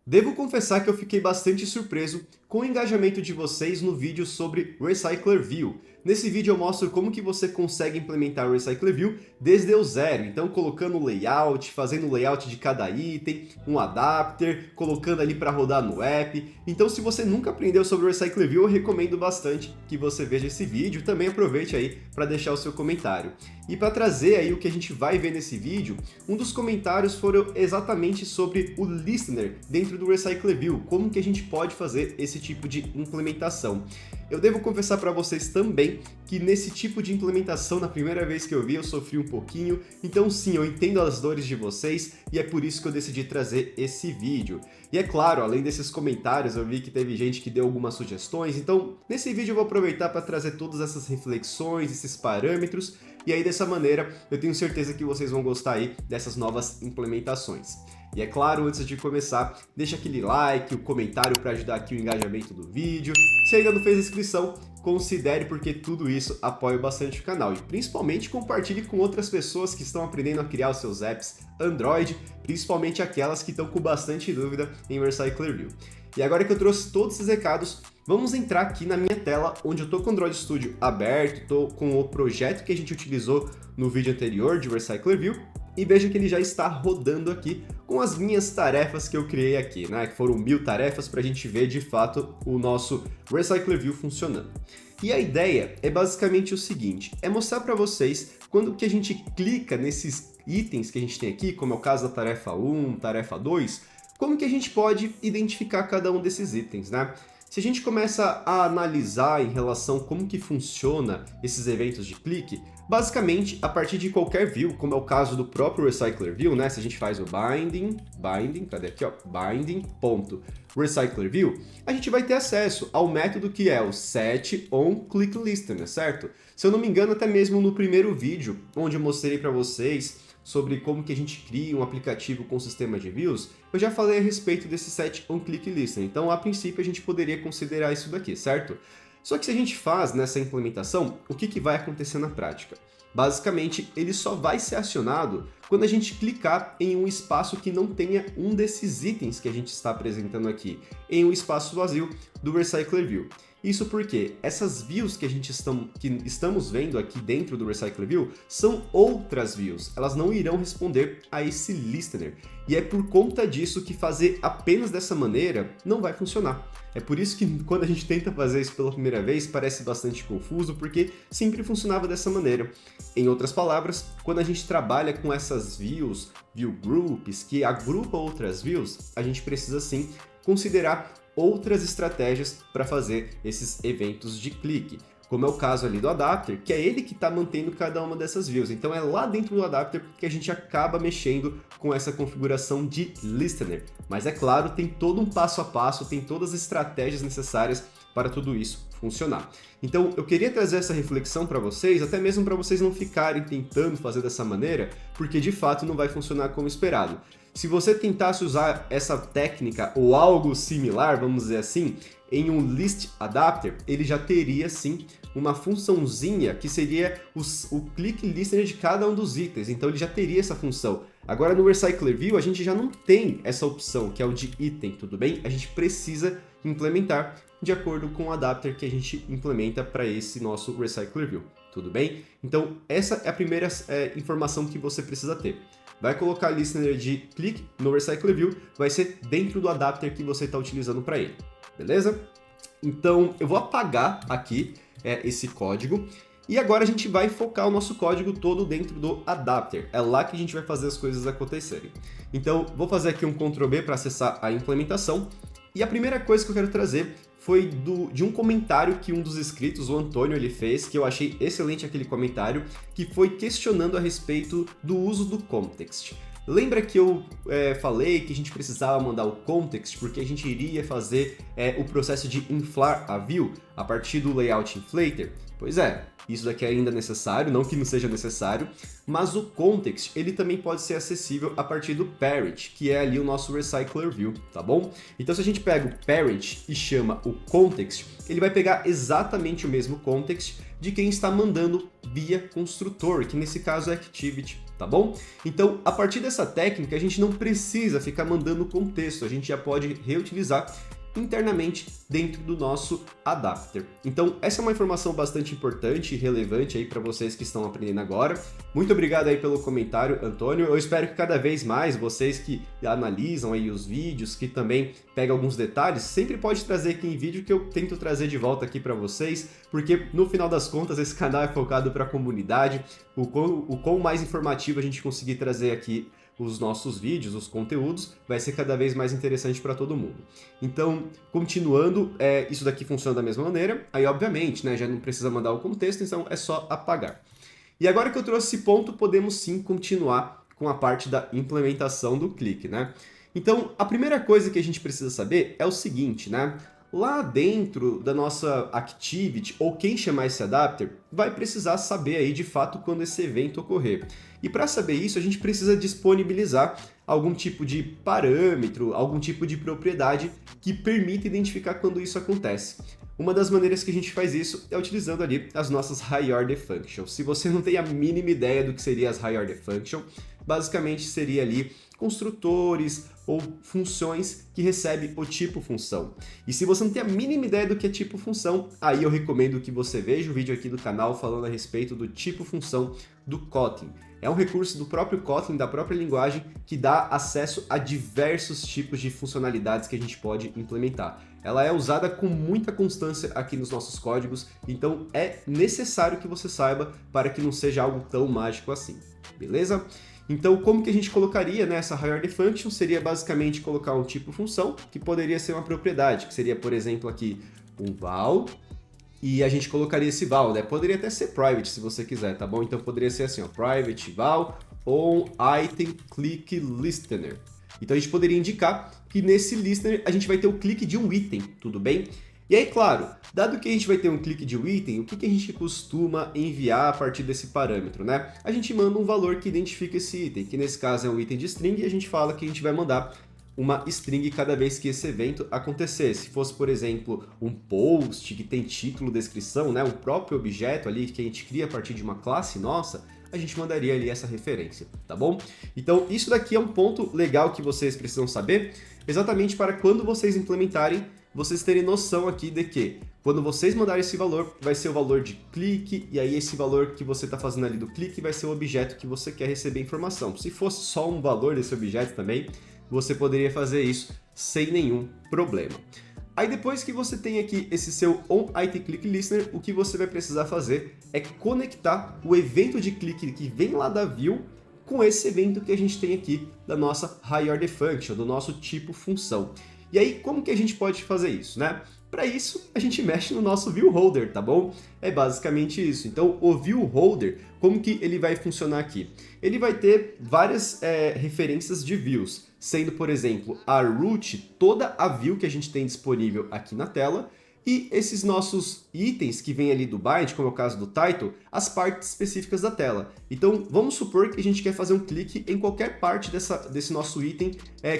Devo confessar que eu fiquei bastante surpreso com o engajamento de vocês no vídeo sobre Recycler View. Nesse vídeo eu mostro como que você consegue implementar o Recycler View desde o zero, então colocando o layout, fazendo o layout de cada item, um adapter, colocando ali para rodar no app. Então se você nunca aprendeu sobre o Recycler View, eu recomendo bastante que você veja esse vídeo e também aproveite aí para deixar o seu comentário. E para trazer aí o que a gente vai ver nesse vídeo, um dos comentários foram exatamente sobre o Listener dentro do Recycler View, como que a gente pode fazer esse tipo de implementação. Eu devo confessar para vocês também que nesse tipo de implementação, na primeira vez que eu vi, eu sofri um pouquinho, então sim, eu entendo as dores de vocês e é por isso que eu decidi trazer esse vídeo. E é claro, além desses comentários, eu vi que teve gente que deu algumas sugestões, então nesse vídeo eu vou aproveitar para trazer todas essas reflexões, esses parâmetros, e aí dessa maneira eu tenho certeza que vocês vão gostar aí dessas novas implementações. E é claro, antes de começar, deixa aquele like, o comentário para ajudar aqui o engajamento do vídeo. Se ainda não fez inscrição, considere porque tudo isso apoia bastante o canal. E principalmente compartilhe com outras pessoas que estão aprendendo a criar os seus apps Android, principalmente aquelas que estão com bastante dúvida em Recycler View. E agora que eu trouxe todos esses recados, vamos entrar aqui na minha tela, onde eu estou com o Android Studio aberto, estou com o projeto que a gente utilizou no vídeo anterior de Recycler View, e veja que ele já está rodando aqui com as minhas tarefas que eu criei aqui, né? Que foram 1000 tarefas para a gente ver de fato o nosso Recycler View funcionando. E a ideia é basicamente o seguinte, é mostrar para vocês quando que a gente clica nesses itens que a gente tem aqui, como é o caso da tarefa 1, tarefa 2, como que a gente pode identificar cada um desses itens, né? Se a gente começa a analisar em relação a como que funciona esses eventos de clique, basicamente a partir de qualquer view, como é o caso do próprio Recycler View, né? Se a gente faz o cadê aqui, ó? Binding.recyclerView, a gente vai ter acesso ao método que é o setOnClickListener, certo? Se eu não me engano, até mesmo no primeiro vídeo, onde eu mostrei para vocês sobre como que a gente cria um aplicativo com sistema de views, eu já falei a respeito desse setOnClickListener, então a princípio a gente poderia considerar isso daqui, certo? Só que se a gente faz nessa implementação, o que vai acontecer na prática? Basicamente, ele só vai ser acionado quando a gente clicar em um espaço que não tenha um desses itens que a gente está apresentando aqui, em um espaço vazio do Recycler View. Isso porque essas views que estamos vendo aqui dentro do Recycler View são outras views, elas não irão responder a esse listener. E é por conta disso que fazer apenas dessa maneira não vai funcionar. É por isso que quando a gente tenta fazer isso pela primeira vez parece bastante confuso, porque sempre funcionava dessa maneira. Em outras palavras, quando a gente trabalha com essas views, view groups, que agrupam outras views, a gente precisa sim considerar outras estratégias para fazer esses eventos de clique, como é o caso ali do adapter, que é ele que está mantendo cada uma dessas views. Então é lá dentro do adapter que a gente acaba mexendo com essa configuração de listener. Mas é claro, tem todo um passo a passo, tem todas as estratégias necessárias para tudo isso funcionar. Então eu queria trazer essa reflexão para vocês, até mesmo para vocês não ficarem tentando fazer dessa maneira, porque de fato não vai funcionar como esperado. Se você tentasse usar essa técnica ou algo similar, vamos dizer assim, em um list adapter, ele já teria sim uma funçãozinha que seria o click listener de cada um dos itens, então ele já teria essa função. Agora no Recycler View a gente já não tem essa opção, que é o de item, tudo bem? A gente precisa implementar de acordo com o adapter que a gente implementa para esse nosso Recycler View, tudo bem? Então essa é a primeira informação que você precisa ter. Vai colocar listener de click no Recycler View, vai ser dentro do adapter que você está utilizando para ele, beleza? Então eu vou apagar aqui esse código e agora a gente vai focar o nosso código todo dentro do adapter. É lá que a gente vai fazer as coisas acontecerem. Então vou fazer aqui um Ctrl B para acessar a implementação e a primeira coisa que eu quero trazer foi de um comentário que um dos inscritos, o Antônio, ele fez, que eu achei excelente aquele comentário, que foi questionando a respeito do uso do context. Lembra que eu falei que a gente precisava mandar o context porque a gente iria fazer o processo de inflar a view a partir do layout inflator? Pois é, isso daqui é ainda necessário, não que não seja necessário, mas o context ele também pode ser acessível a partir do parent, que é ali o nosso Recycler View, tá bom? Então se a gente pega o parent e chama o context, ele vai pegar exatamente o mesmo context de quem está mandando via construtor, que nesse caso é Activity tá bom? Então, a partir dessa técnica, a gente não precisa ficar mandando contexto, a gente já pode reutilizar internamente dentro do nosso adapter. Então, essa é uma informação bastante importante e relevante aí para vocês que estão aprendendo agora. Muito obrigado aí pelo comentário, Antônio. Eu espero que cada vez mais vocês que analisam aí os vídeos, que também pegam alguns detalhes, sempre pode trazer aqui em vídeo que eu tento trazer de volta aqui para vocês, porque no final das contas esse canal é focado para a comunidade, o quão mais informativo a gente conseguir trazer aqui os nossos vídeos, os conteúdos, vai ser cada vez mais interessante para todo mundo. Então, continuando, isso daqui funciona da mesma maneira, aí obviamente, né, já não precisa mandar o contexto, então é só apagar. E agora que eu trouxe esse ponto, podemos sim continuar com a parte da implementação do clique, né? Então, a primeira coisa que a gente precisa saber é o seguinte, né? Lá dentro da nossa activity, ou quem chamar esse adapter, vai precisar saber aí de fato quando esse evento ocorrer. E para saber isso, a gente precisa disponibilizar algum tipo de parâmetro, algum tipo de propriedade que permita identificar quando isso acontece. Uma das maneiras que a gente faz isso é utilizando ali as nossas high order functions. Se você não tem a mínima ideia do que seria as high order function, basicamente seria ali construtores ou funções que recebem o tipo função. E se você não tem a mínima ideia do que é tipo função, aí eu recomendo que você veja o vídeo aqui do canal falando a respeito do tipo função do Kotlin. É um recurso do próprio Kotlin, da própria linguagem, que dá acesso a diversos tipos de funcionalidades que a gente pode implementar. Ela é usada com muita constância aqui nos nossos códigos, então é necessário que você saiba para que não seja algo tão mágico assim, beleza? Então, como que a gente colocaria nessa high order function? Seria basicamente colocar um tipo função, que poderia ser uma propriedade, que seria, por exemplo, aqui um val, e a gente colocaria esse val, né? Poderia até ser private, se você quiser, tá bom? Então, poderia ser assim, ó, private val on item click listener. Então, a gente poderia indicar que nesse listener a gente vai ter o clique de um item, tudo bem? E aí, claro, dado que a gente vai ter um clique de um item, o que a gente costuma enviar a partir desse parâmetro, né? A gente manda um valor que identifica esse item, que nesse caso é um item de string, e a gente fala que a gente vai mandar uma string cada vez que esse evento acontecer. Se fosse, por exemplo, um post que tem título, descrição, né? O próprio objeto ali que a gente cria a partir de uma classe nossa, a gente mandaria ali essa referência, tá bom? Então, isso daqui é um ponto legal que vocês precisam saber, exatamente para quando vocês implementarem, vocês terem noção aqui de que quando vocês mandarem esse valor, vai ser o valor de clique, e aí esse valor que você está fazendo ali do clique vai ser o objeto que você quer receber informação. Se fosse só um valor desse objeto também, você poderia fazer isso sem nenhum problema. Aí depois que você tem aqui esse seu onItemClickListener, o que você vai precisar fazer é conectar o evento de clique que vem lá da view com esse evento que a gente tem aqui da nossa high order function, do nosso tipo função. E aí, como que a gente pode fazer isso, né? Para isso, a gente mexe no nosso view holder, tá bom? É basicamente isso. Então, o view holder, como que ele vai funcionar aqui? Ele vai ter várias referências de views, sendo, por exemplo, a root, toda a view que a gente tem disponível aqui na tela, e esses nossos itens que vem ali do bind, como é o caso do title, as partes específicas da tela. Então, vamos supor que a gente quer fazer um clique em qualquer parte desse nosso item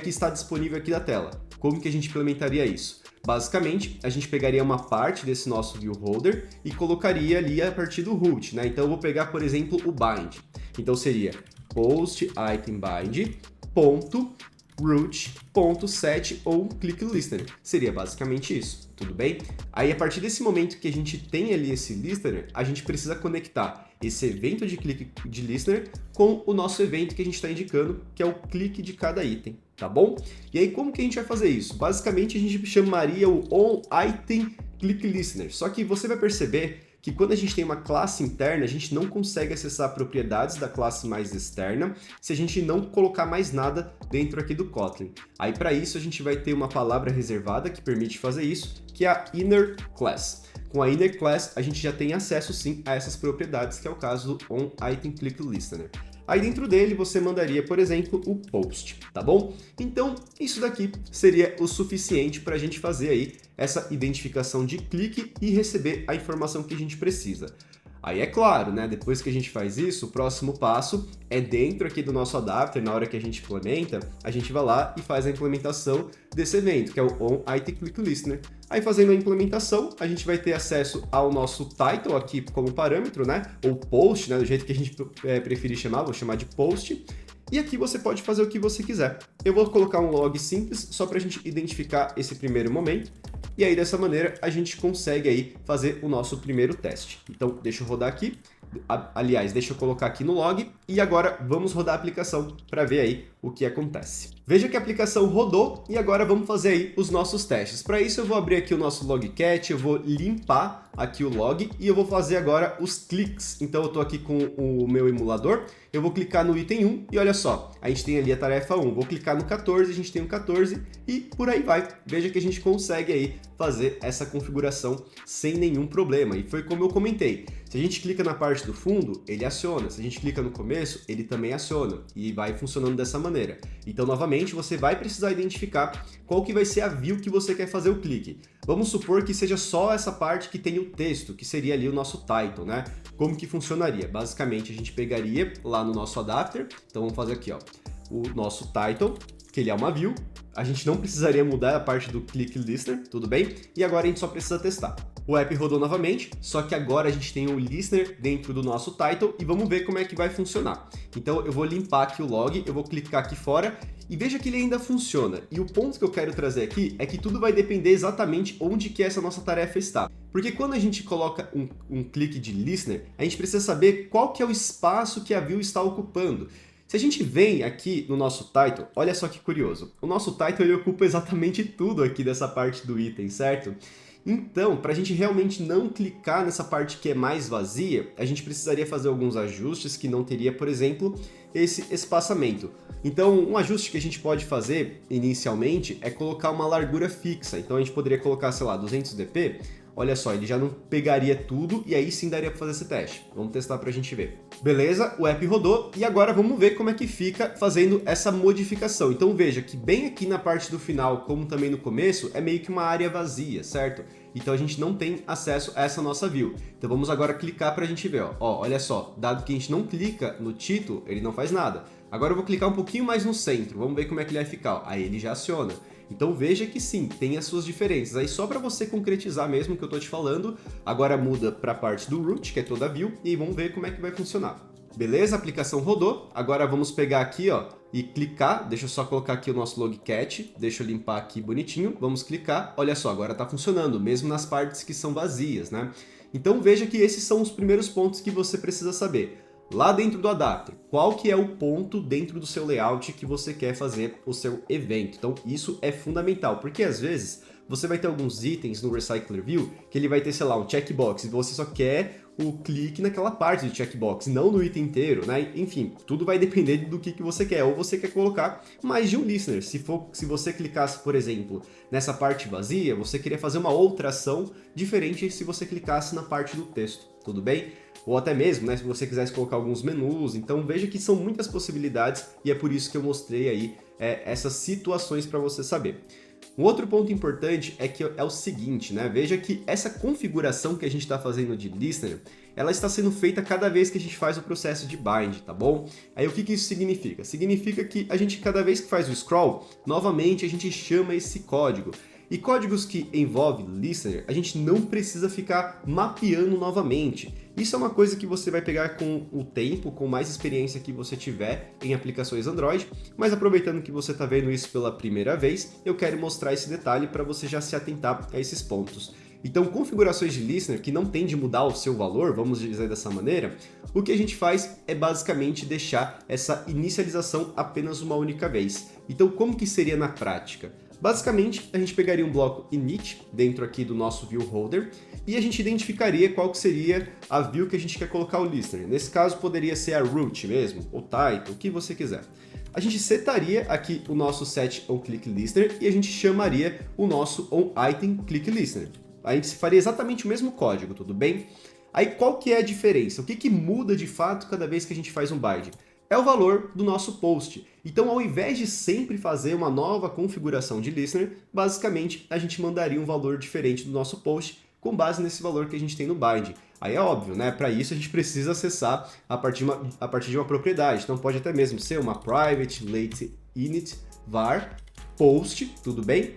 que está disponível aqui da tela. Como que a gente implementaria isso? Basicamente, a gente pegaria uma parte desse nosso view holder e colocaria ali a partir do root, né? Então, eu vou pegar, por exemplo, o bind. Então, seria post item bind ponto root.set ou click listener. Seria basicamente isso, tudo bem? Aí, a partir desse momento que a gente tem ali esse listener, a gente precisa conectar esse evento de clique de listener com o nosso evento que a gente está indicando, que é o clique de cada item, tá bom? E aí, como que a gente vai fazer isso? Basicamente, a gente chamaria o onItemClickListener, só que você vai perceber que quando a gente tem uma classe interna, a gente não consegue acessar propriedades da classe mais externa se a gente não colocar mais nada dentro aqui do Kotlin. Aí para isso a gente vai ter uma palavra reservada que permite fazer isso, que é a inner class. Com a inner class a gente já tem acesso sim a essas propriedades, que é o caso do onItemClickListener. Aí dentro dele você mandaria, por exemplo, o post, tá bom? Então, isso daqui seria o suficiente para a gente fazer aí essa identificação de clique e receber a informação que a gente precisa. Aí é claro, né? Depois que a gente faz isso, o próximo passo é dentro aqui do nosso adapter, na hora que a gente implementa, a gente vai lá e faz a implementação desse evento, que é o onItemClickListener. Aí fazendo a implementação, a gente vai ter acesso ao nosso title aqui como parâmetro, né? Ou post, né? Do jeito que a gente preferir chamar, vou chamar de post. E aqui você pode fazer o que você quiser. Eu vou colocar um log simples só para a gente identificar esse primeiro momento. E aí, dessa maneira, a gente consegue aí fazer o nosso primeiro teste. Então, deixa eu rodar aqui. Aliás, deixa eu colocar aqui no log. E agora, vamos rodar a aplicação para ver aí o que acontece. Veja que a aplicação rodou e agora vamos fazer aí os nossos testes. Para isso, eu vou abrir aqui o nosso logcat, eu vou limpar aqui o log e eu vou fazer agora os cliques. Então, eu estou aqui com o meu emulador, eu vou clicar no item 1 e olha só, a gente tem ali a tarefa 1. Vou clicar no 14, a gente tem o 14 e por aí vai. Veja que a gente consegue aí fazer essa configuração sem nenhum problema. E foi como eu comentei, se a gente clica na parte do fundo, ele aciona. Se a gente clica no começo, ele também aciona. E vai funcionando dessa maneira. Então, novamente, você vai precisar identificar qual que vai ser a view que você quer fazer o clique. Vamos supor que seja só essa parte que tem o texto, que seria ali o nosso title, né? Como que funcionaria? Basicamente, a gente pegaria lá no nosso adapter, então vamos fazer aqui, ó, o nosso title, que ele é uma view, a gente não precisaria mudar a parte do click listener, tudo bem? E agora a gente só precisa testar. O app rodou novamente, só que agora a gente tem o listener dentro do nosso title e vamos ver como é que vai funcionar. Então eu vou limpar aqui o log, eu vou clicar aqui fora e veja que ele ainda funciona. E o ponto que eu quero trazer aqui é que tudo vai depender exatamente onde que essa nossa tarefa está. Porque quando a gente coloca um clique de listener, a gente precisa saber qual que é o espaço que a view está ocupando. Se a gente vem aqui no nosso title, olha só que curioso. O nosso title ele ocupa exatamente tudo aqui dessa parte do item, certo? Então, para a gente realmente não clicar nessa parte que é mais vazia, a gente precisaria fazer alguns ajustes que não teria, por exemplo, esse espaçamento. Então, um ajuste que a gente pode fazer inicialmente é colocar uma largura fixa. Então, a gente poderia colocar, sei lá, 200 dp. Olha só, ele já não pegaria tudo e aí sim daria para fazer esse teste. Vamos testar para a gente ver. Beleza, o app rodou e agora vamos ver como é que fica fazendo essa modificação. Então veja que bem aqui na parte do final, como também no começo, é meio que uma área vazia, certo? Então a gente não tem acesso a essa nossa view. Então vamos agora clicar para a gente ver. Ó, olha só, dado que a gente não clica no título, ele não faz nada. Agora eu vou clicar um pouquinho mais no centro, vamos ver como é que ele vai ficar. Aí ele já aciona. Então veja que sim, tem as suas diferenças. Aí só para você concretizar mesmo o que eu estou te falando, agora muda para a parte do root, que é toda a view, e vamos ver como é que vai funcionar. Beleza, a aplicação rodou. Agora vamos pegar aqui, ó, e clicar. Deixa eu só colocar aqui o nosso logcat. Deixa eu limpar aqui bonitinho. Vamos clicar. Olha só, agora está funcionando, mesmo nas partes que são vazias, né? Então veja que esses são os primeiros pontos que você precisa saber. Lá dentro do adapter, qual que é o ponto dentro do seu layout que você quer fazer o seu evento? Então isso é fundamental, porque às vezes você vai ter alguns itens no Recycler View que ele vai ter, sei lá, um checkbox e você só quer o clique naquela parte do checkbox, não no item inteiro, né? Enfim, tudo vai depender do que você quer. Ou você quer colocar mais de um listener. Se você clicasse, por exemplo, nessa parte vazia, você queria fazer uma outra ação diferente se você clicasse na parte do texto, tudo bem? Ou até mesmo, né, se você quisesse colocar alguns menus. Então veja que são muitas possibilidades e é por isso que eu mostrei aí essas situações para você saber. Um outro ponto importante é o seguinte, né? Veja que essa configuração que a gente está fazendo de listener, ela está sendo feita cada vez que a gente faz o processo de bind, tá bom? Aí o que isso significa? Significa que a gente, cada vez que faz o scroll, novamente a gente chama esse código. E códigos que envolvem listener, a gente não precisa ficar mapeando novamente. Isso é uma coisa que você vai pegar com o tempo, com mais experiência que você tiver em aplicações Android, mas aproveitando que você está vendo isso pela primeira vez, eu quero mostrar esse detalhe para você já se atentar a esses pontos. Então, configurações de listener que não tem de mudar o seu valor, vamos dizer dessa maneira, o que a gente faz é basicamente deixar essa inicialização apenas uma única vez. Então, como que seria na prática? Basicamente, a gente pegaria um bloco init dentro aqui do nosso view holder e a gente identificaria qual que seria a view que a gente quer colocar o listener. Nesse caso, poderia ser a root mesmo, ou title, o que você quiser. A gente setaria aqui o nosso set onClickListener e a gente chamaria o nosso onItemClickListener. A gente faria exatamente o mesmo código, tudo bem? Aí qual que é a diferença? O que muda de fato cada vez que a gente faz um bind? É o valor do nosso post. Então, ao invés de sempre fazer uma nova configuração de listener, basicamente a gente mandaria um valor diferente do nosso post com base nesse valor que a gente tem no bind. Aí é óbvio, né? Para isso a gente precisa acessar a partir de uma propriedade. Então pode até mesmo ser uma private late init var post, tudo bem?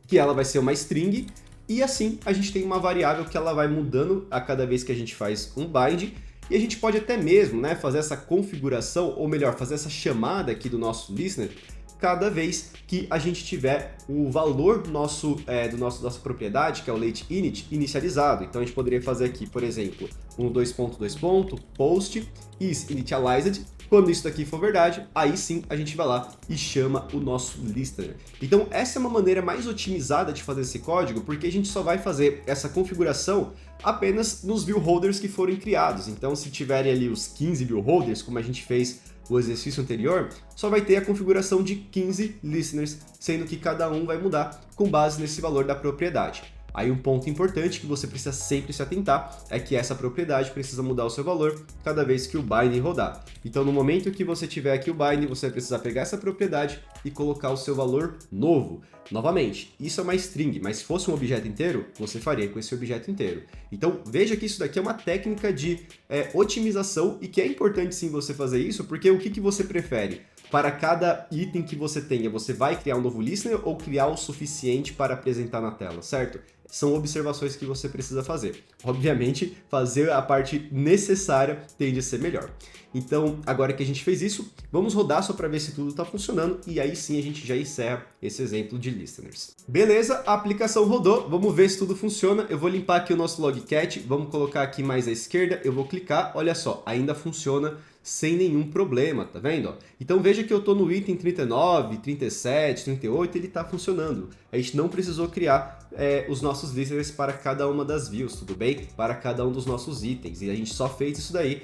Que ela vai ser uma string, e assim a gente tem uma variável que ela vai mudando a cada vez que a gente faz um bind, e a gente pode até mesmo, né, fazer essa configuração, ou melhor, fazer essa chamada aqui do nosso listener, cada vez que a gente tiver o valor do nossa propriedade, que é o late init, inicializado. Então a gente poderia fazer aqui, por exemplo, um 2.2. Post is initialized. Quando isso daqui for verdade, aí sim a gente vai lá e chama o nosso listener. Então essa é uma maneira mais otimizada de fazer esse código, porque a gente só vai fazer essa configuração apenas nos view holders que forem criados. Então se tiverem ali os 15 view holders, como a gente fez o exercício anterior, só vai ter a configuração de 15 listeners, sendo que cada um vai mudar com base nesse valor da propriedade. Aí um ponto importante que você precisa sempre se atentar é que essa propriedade precisa mudar o seu valor cada vez que o bind rodar. Então no momento que você tiver aqui o bind, você vai precisar pegar essa propriedade e colocar o seu valor novo. Novamente, isso é uma string, mas se fosse um objeto inteiro, você faria com esse objeto inteiro. Então veja que isso daqui é uma técnica de otimização e que é importante sim você fazer isso, porque o que você prefere? Para cada item que você tenha, você vai criar um novo listener ou criar o suficiente para apresentar na tela, certo? São observações que você precisa fazer. Obviamente, fazer a parte necessária tende a ser melhor. Então, agora que a gente fez isso, vamos rodar só para ver se tudo está funcionando e aí sim a gente já encerra esse exemplo de listeners. Beleza, a aplicação rodou, vamos ver se tudo funciona. Eu vou limpar aqui o nosso logcat, vamos colocar aqui mais à esquerda, eu vou clicar, olha só, ainda funciona sem nenhum problema, tá vendo? Então veja que eu estou no item 39, 37, 38, ele está funcionando. A gente não precisou criar os nossos listeners para cada uma das views, tudo bem? Para cada um dos nossos itens, e a gente só fez isso daí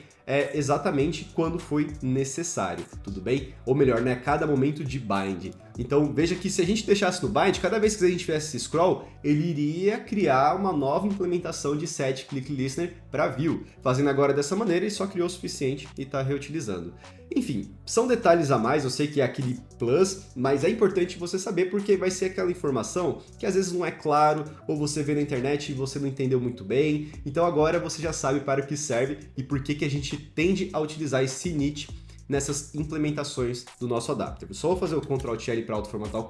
exatamente quando foi necessário, tudo bem? Ou melhor, né, cada momento de bind. Então veja que se a gente deixasse no bind, cada vez que a gente fizesse esse scroll, ele iria criar uma nova implementação de set click listener para view. Fazendo agora dessa maneira, ele só criou o suficiente e está reutilizando. Enfim, são detalhes a mais, eu sei que é aquele plus, mas é importante você saber porque vai ser aquela informação que às vezes não é claro, ou você vê na internet e você não entendeu muito bem. Então agora você já sabe para o que serve e por que a gente tende a utilizar esse init nessas implementações do nosso adapter. Eu só vou fazer o Ctrl+L para auto-formatar o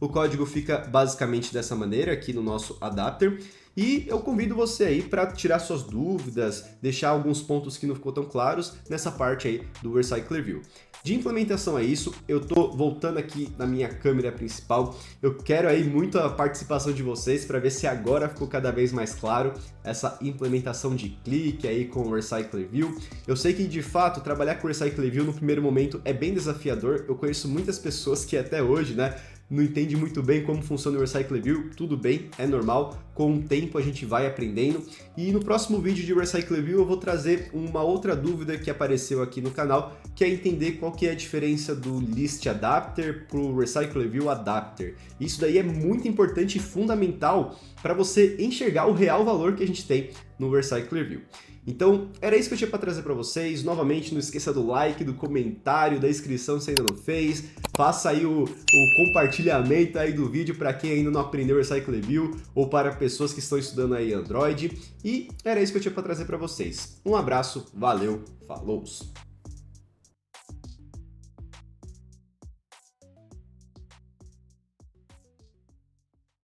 código fica basicamente dessa maneira aqui no nosso adapter, e eu convido você aí para tirar suas dúvidas, deixar alguns pontos que não ficou tão claros nessa parte aí do Recycler View. De implementação a isso, eu tô voltando aqui na minha câmera principal. Eu quero aí muito a participação de vocês para ver se agora ficou cada vez mais claro essa implementação de clique aí com o Recycler View. Eu sei que de fato trabalhar com o Recycler View no primeiro momento é bem desafiador. Eu conheço muitas pessoas que até hoje, né, não entende muito bem como funciona o Recycler View, tudo bem, é normal, com o tempo a gente vai aprendendo. E no próximo vídeo de Recycler View eu vou trazer uma outra dúvida que apareceu aqui no canal, que é entender qual que é a diferença do List Adapter para o Recycler View Adapter. Isso daí é muito importante e fundamental para você enxergar o real valor que a gente tem no Recycler View. Então, era isso que eu tinha para trazer para vocês. Novamente, não esqueça do like, do comentário, da inscrição se ainda não fez. Faça aí o compartilhamento aí do vídeo para quem ainda não aprendeu Recycler View ou para pessoas que estão estudando aí Android. E era isso que eu tinha para trazer para vocês. Um abraço, valeu, falou!